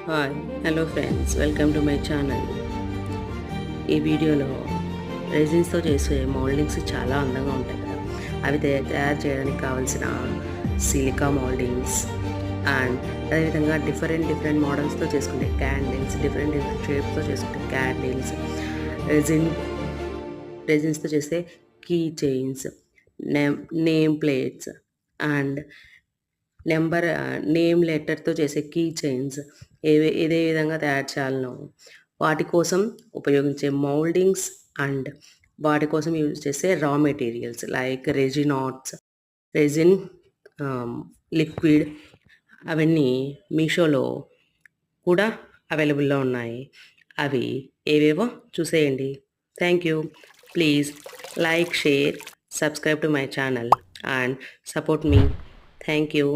Hi hello friends, welcome to my channel. ఈ వీడియోలో రెజిన్స్తో చేసే మోల్డింగ్స్ చాలా అందంగా ఉంటాయి కదా. అవి తయారు చేయడానికి కావాల్సిన సిలికా మోల్డింగ్స్ అండ్ అదేవిధంగా డిఫరెంట్ మోడల్స్తో చేసుకుంటే క్యాండిల్స్, డిఫరెంట్ షేప్స్తో చేసుకుంటే క్యాండిల్స్, రెజిన్స్తో చేస్తే key chains, name plates and name లెటర్తో చేసే కీ చైన్స్ ఇదే విధంగా తయారు చేయాలనో వాటి కోసం ఉపయోగించే మౌల్డింగ్స్ అండ్ వాటి కోసం యూజ్ చేసే రా మెటీరియల్స్ లైక్ రెజిన్ లిక్విడ్ అవన్నీ మీషోలో కూడా అవైలబుల్లో ఉన్నాయి. అవి ఏవేవో చూసేయండి. Thank you. Please like, share, subscribe to my channel and support me. Thank you.